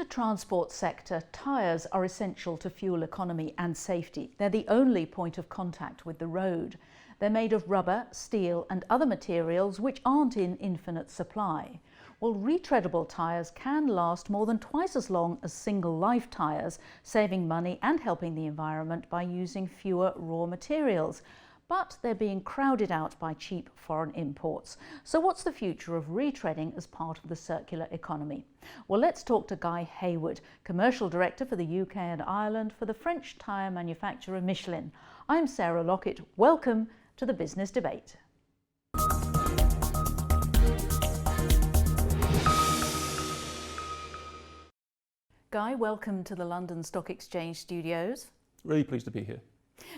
the transport sector, tyres are essential to fuel economy and safety. They're the only point of contact with the road. They're made of rubber, steel and other materials which aren't in infinite supply. Well, retreadable tyres can last more than twice as long as single-life tyres, saving money and helping the environment by using fewer raw materials. But they're being crowded out by cheap foreign imports. So what's the future of retreading as part of the circular economy? Well, let's talk to Guy Heywood, Commercial Director for the UK and Ireland for the French tyre manufacturer Michelin. I'm Sarah Lockett. Welcome to the Business Debate. Guy, welcome to the London Stock Exchange studios. Really pleased to be here.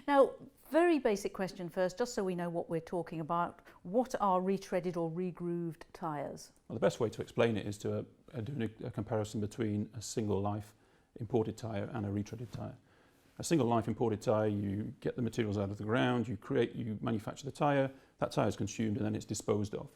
Now, very basic question first, just so we know what we're talking about. What are retreaded or regrooved tyres? Well, the best way to explain it is to do a comparison between a single life imported tyre and a retreaded tyre. A single life imported tyre, you get the materials out of the ground, you manufacture the tyre, that tyre is consumed and then it's disposed of.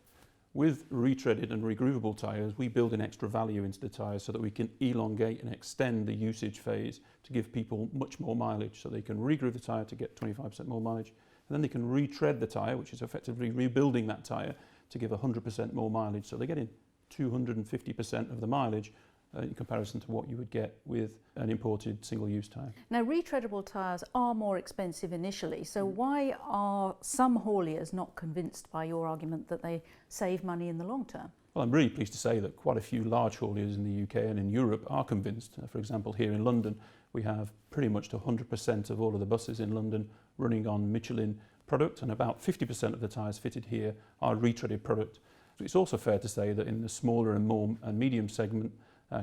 With retreaded and regroovable tyres, we build an extra value into the tyres so that we can elongate and extend the usage phase to give people much more mileage. So they can regroove the tyre to get 25% more mileage, and then they can retread the tyre, which is effectively rebuilding that tyre to give 100% more mileage. So they're getting 250% of the mileage in comparison to what you would get with an imported single-use tyre. Now, retreadable tyres are more expensive initially, so why are some hauliers not convinced by your argument that they save money in the long term? Well, I'm really pleased to say that quite a few large hauliers in the UK and in Europe are convinced. For example, here in London, we have pretty much 100% of all of the buses in London running on Michelin product, and about 50% of the tyres fitted here are retreaded product. So it's also fair to say that in the smaller and medium segment,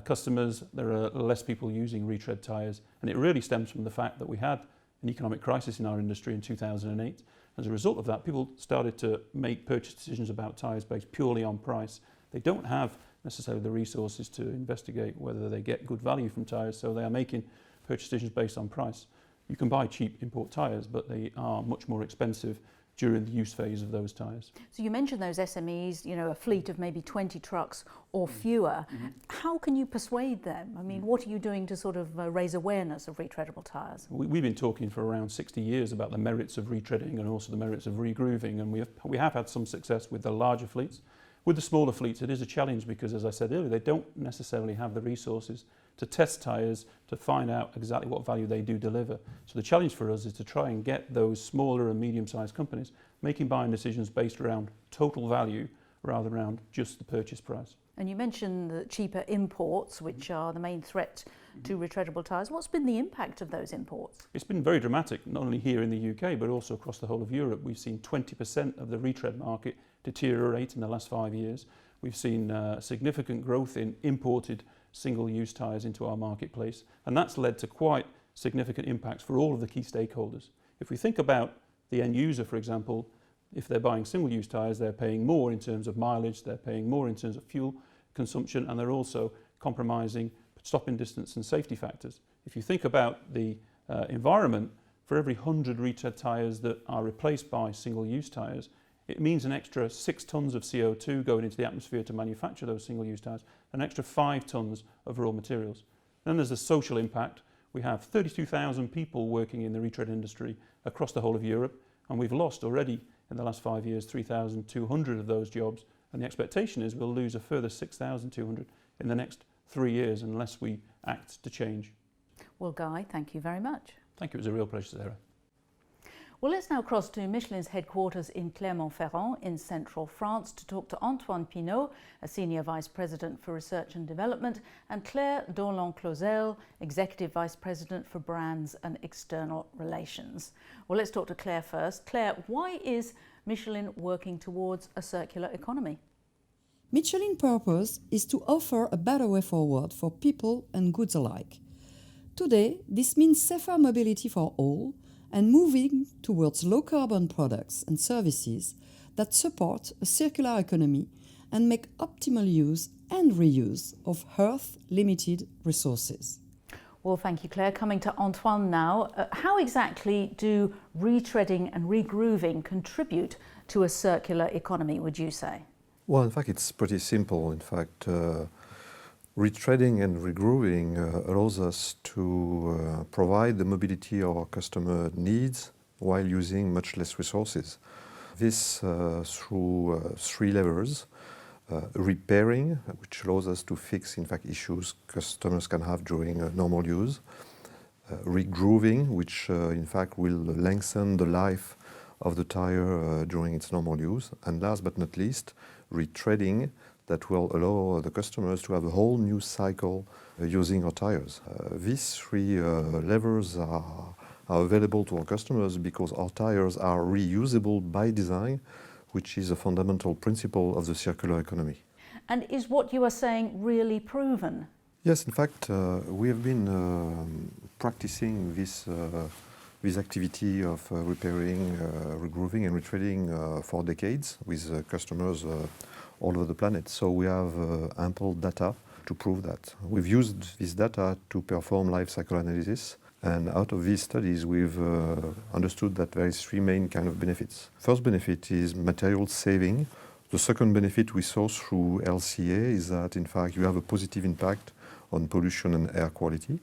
customers, there are less people using retread tyres, and it really stems from the fact that we had an economic crisis in our industry in 2008. As a result of that, people started to make purchase decisions about tyres based purely on price. They don't have necessarily the resources to investigate whether they get good value from tyres, so they are making purchase decisions based on price. You can buy cheap import tyres, but they are much more expensive during the use phase of those tyres. So you mentioned those SMEs, you know, a fleet of maybe 20 trucks or fewer. How can you persuade them? I mean, what are you doing to sort of raise awareness of retreadable tyres? We've been talking for around 60 years about the merits of retreading and also the merits of regrooving, and we have had some success with the larger fleets. With the smaller fleets, it is a challenge because, as I said earlier, they don't necessarily have the resources to test tyres to find out exactly what value they do deliver. So the challenge for us is to try and get those smaller and medium-sized companies making buying decisions based around total value rather than around just the purchase price. And you mentioned the cheaper imports, which are the main threat to retreadable tyres. What's been the impact of those imports? It's been very dramatic, not only here in the UK, but also across the whole of Europe. We've seen 20% of the retread market deteriorate in the last 5 years. We've seen significant growth in imported single-use tyres into our marketplace, and that's led to quite significant impacts for all of the key stakeholders. If we think about the end user, for example, if they're buying single-use tyres, they're paying more in terms of mileage, they're paying more in terms of fuel consumption, and they're also compromising stopping distance and safety factors. If you think about the environment, for every 100 retread tyres that are replaced by single-use tyres, it means an extra 6 tonnes of CO2 going into the atmosphere to manufacture those single-use tyres, an extra 5 tonnes of raw materials. Then there's the social impact. We have 32,000 people working in the retread industry across the whole of Europe, and we've lost already in the last 5 years 3,200 of those jobs, and the expectation is we'll lose a further 6,200 in the next 3 years unless we act to change. Well, Guy, thank you very much. Thank you, it was a real pleasure, Sarah. Well, let's now cross to Michelin's headquarters in Clermont-Ferrand in central France to talk to Antoine Pinneau, a Senior Vice President for Research and Development, and Claire Dorland-Clauzel, Executive Vice President for Brands and External Relations. Well, let's talk to Claire first. Claire, why is Michelin working towards a circular economy? Michelin's purpose is to offer a better way forward for people and goods alike. Today, this means safer mobility for all, and moving towards low-carbon products and services that support a circular economy and make optimal use and reuse of Earth-limited resources. Well, thank you, Claire. Coming to Antoine now, how exactly do retreading and regrooving contribute to a circular economy, would you say? Well, in fact, it's pretty simple. In fact, Retreading and regrooving allows us to provide the mobility our customer needs while using much less resources. This through three levers. Repairing, which allows us to fix, in fact, issues customers can have during normal use. Regrooving, which in fact will lengthen the life of the tire during its normal use. And last but not least, retreading, that will allow the customers to have a whole new cycle using our tires. These three levers are available to our customers because our tires are reusable by design, which is a fundamental principle of the circular economy. And is what you are saying really proven? Yes, in fact, we have been practicing this activity of repairing, regrooving and retreading for decades with customers all over the planet. So we have ample data to prove that. We've used this data to perform life cycle analysis. And out of these studies, we've understood that there is three main kind of benefits. First benefit is material saving. The second benefit we saw through LCA is that, in fact, you have a positive impact on pollution and air quality.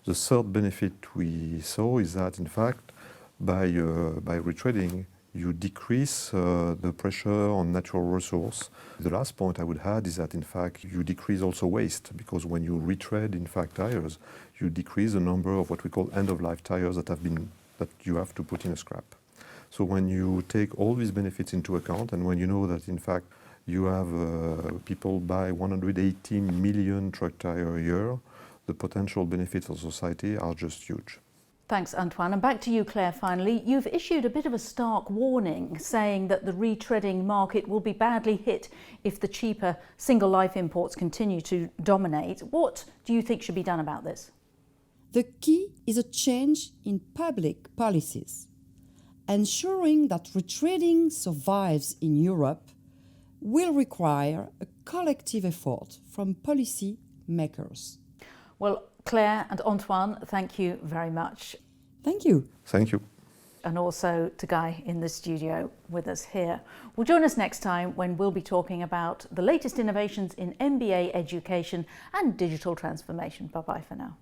The third benefit we saw is that, in fact, by retreading, you decrease the pressure on natural resource. The last point I would add is that, in fact, you decrease also waste, because when you retread, in fact, tires, you decrease the number of what we call end-of-life tires that you have to put in a scrap. So when you take all these benefits into account, and when you know that, in fact, you have people buy 118 million truck tires a year, the potential benefits for society are just huge. Thanks, Antoine. And back to you, Claire, finally. You've issued a bit of a stark warning, saying that the retreading market will be badly hit if the cheaper single-life imports continue to dominate. What do you think should be done about this? The key is a change in public policies. Ensuring that retreading survives in Europe will require a collective effort from policy makers. Well, Claire and Antoine, thank you very much. Thank you. Thank you. And also to Guy in the studio with us here. Well, join us next time when we'll be talking about the latest innovations in MBA education and digital transformation. Bye-bye for now.